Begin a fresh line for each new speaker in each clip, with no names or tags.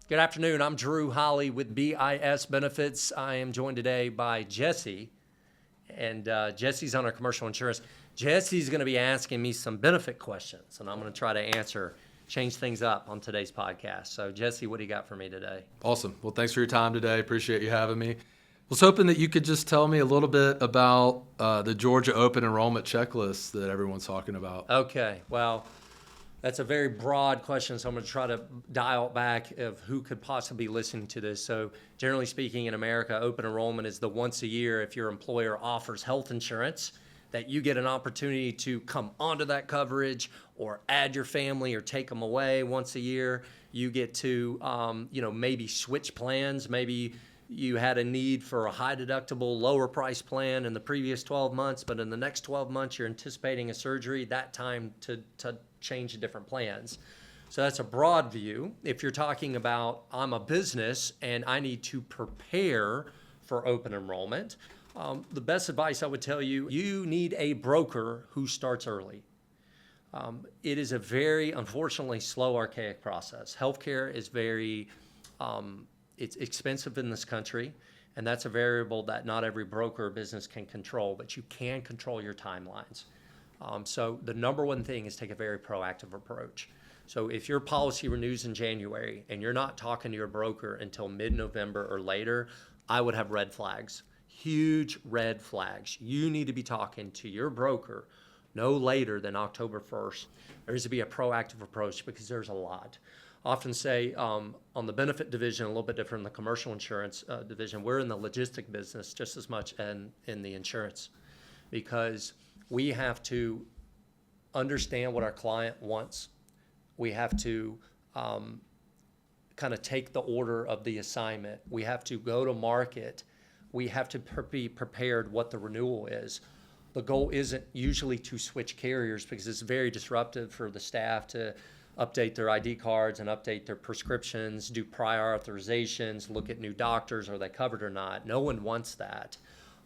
Good afternoon. I'm Drew Holley with BIS Benefits. I am joined today by Jesse, and Jesse's on our commercial insurance. Jesse's going to be asking me some benefit questions, and I'm going to try to change things up on today's podcast. So, Jesse, what do you got for me today?
Awesome. Well, thanks for your time today. Appreciate you having me. Was hoping that you could just tell me a little bit about the Georgia open enrollment checklist that everyone's talking about.
Okay. Well, that's a very broad question, so I'm going to try to dial back of who could possibly be listening to this. So generally speaking, in America, open enrollment is the once a year if your employer offers health insurance that you get an opportunity to come onto that coverage or add your family or take them away once a year. You get to, maybe switch plans. Maybe you had a need for a high deductible, lower price plan in the previous 12 months, but in the next 12 months, you're anticipating a surgery, that time to change to different plans. So that's a broad view. If you're talking about, I'm a business and I need to prepare for open enrollment, the best advice I would tell you, you need a broker who starts early. It is a very, unfortunately, slow, archaic process. Healthcare is very, it's expensive in this country, and that's a variable that not every broker or business can control, but you can control your timelines. So the number one thing is take a very proactive approach. So if your policy renews in January and you're not talking to your broker until mid-November or later, I would have red flags, huge red flags. You need to be talking to your broker no later than October 1st. There needs to be a proactive approach because there's a lot. I often say on the benefit division, a little bit different than the commercial insurance division, we're in the logistic business just as much in the insurance because we have to understand what our client wants. We have to kind of take the order of the assignment. We have to go to market. We have to be prepared what the renewal is. The goal isn't usually to switch carriers because it's very disruptive for the staff to update their ID cards and update their prescriptions, do prior authorizations, look at new doctors, are they covered or not. No one wants that.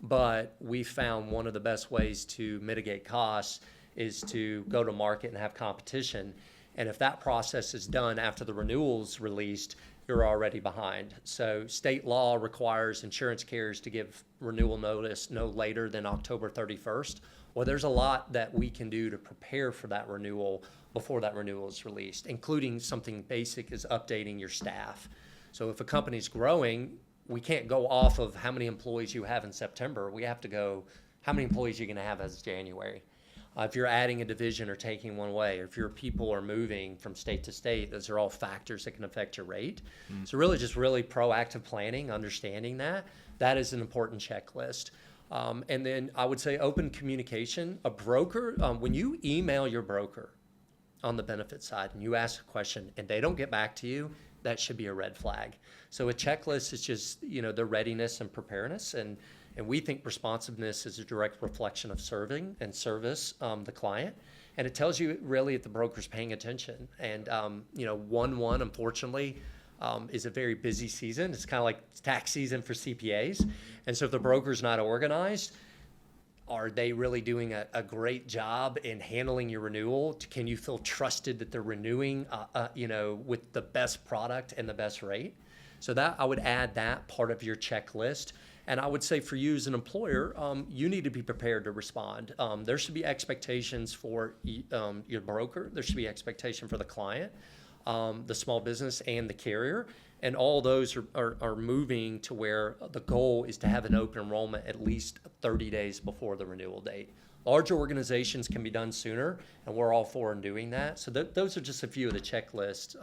But we found one of the best ways to mitigate costs is to go to market and have competition. And if that process is done after the renewal's released, you're already behind. So state law requires insurance carriers to give renewal notice no later than October 31st. Well, there's a lot that we can do to prepare for that renewal before that renewal is released, including something basic as updating your staff. So if a company's growing, we can't go off of how many employees you have in September. We have to go, how many employees you're going to have as of January. If you're adding a division or taking one away, or if your people are moving from state to state, those are all factors that can affect your rate. So really proactive planning, understanding that is an important checklist. And then I would say open communication. A broker, when you email your broker on the benefit side and you ask a question and they don't get back to you, that should be a red flag. So a checklist is just, their readiness and preparedness. And we think responsiveness is a direct reflection of serving and service the client. And it tells you really if the broker's paying attention. And, 1/1, unfortunately, is a very busy season. It's kind of like tax season for CPAs. And so if the broker's not organized, are they really doing a great job in handling your renewal? Can you feel trusted that they're renewing, with the best product and the best rate? So that I would add that part of your checklist. And I would say for you as an employer, you need to be prepared to respond. There should be expectations for your broker. There should be expectation for the client, the small business, and the carrier. And all those are moving to where the goal is to have an open enrollment at least 30 days before the renewal date. Larger organizations can be done sooner, and we're all for in doing that. So those are just a few of the checklists.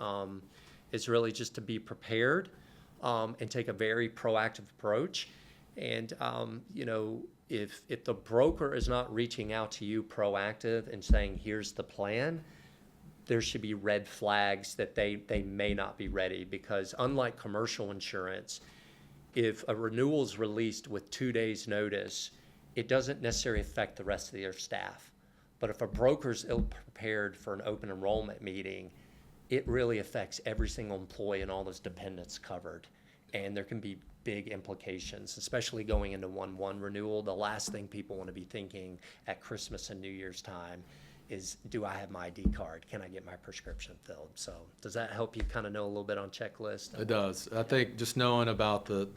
It's really just to be prepared and take a very proactive approach. And, if the broker is not reaching out to you proactive and saying, here's the plan, there should be red flags that they may not be ready, because unlike commercial insurance, if a renewal is released with 2 days notice, it doesn't necessarily affect the rest of their staff. But if a broker's ill-prepared for an open enrollment meeting, it really affects every single employee and all those dependents covered. And there can be big implications, especially going into 1/1 renewal. The last thing people want to be thinking at Christmas and New Year's time is, do I have my ID card? Can I get my prescription filled? So does that help you kind of know a little bit on checklist?
It does. I think just knowing about the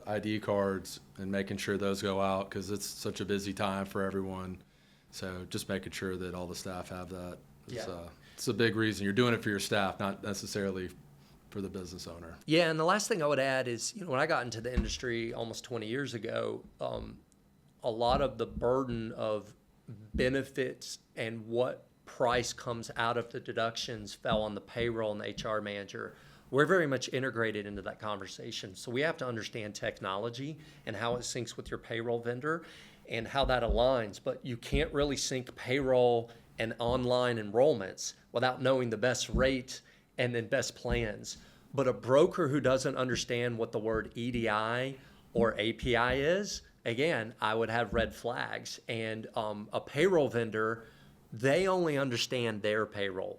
ID cards and making sure those go out, because it's such a busy time for everyone. So just making sure that all the staff have that. It's a big reason. You're doing it for your staff, not necessarily for the business owner.
Yeah, and the last thing I would add is, when I got into the industry almost 20 years ago, a lot of the burden of benefits and what price comes out of the deductions fell on the payroll and the HR manager. We're very much integrated into that conversation. So we have to understand technology and how it syncs with your payroll vendor and how that aligns. But you can't really sync payroll and online enrollments without knowing the best rate and then best plans. But a broker who doesn't understand what the word EDI or API is, again, I would have red flags. And a payroll vendor, they only understand their payroll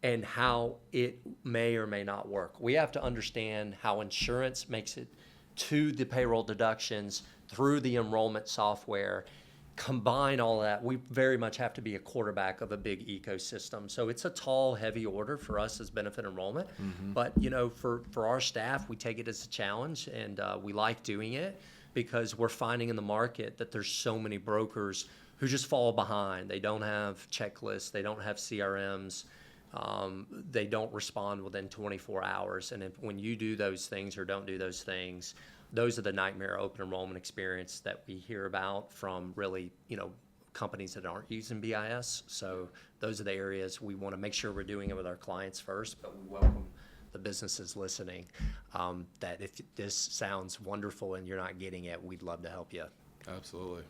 and how it may or may not work. We have to understand how insurance makes it to the payroll deductions through the enrollment software. Combine all of that, we very much have to be a quarterback of a big ecosystem. So it's a tall, heavy order for us as benefit enrollment. But, for our staff, we take it as a challenge, and we like doing it because we're finding in the market that there's so many brokers who just fall behind. They don't have checklists, they don't have CRMs, they don't respond within 24 hours. And when you do those things or don't do those things, those are the nightmare open enrollment experience that we hear about from really, companies that aren't using BIS. So those are the areas we want to make sure we're doing it with our clients first, but we welcome the businesses listening, that if this sounds wonderful and you're not getting it, we'd love to help you.
Absolutely.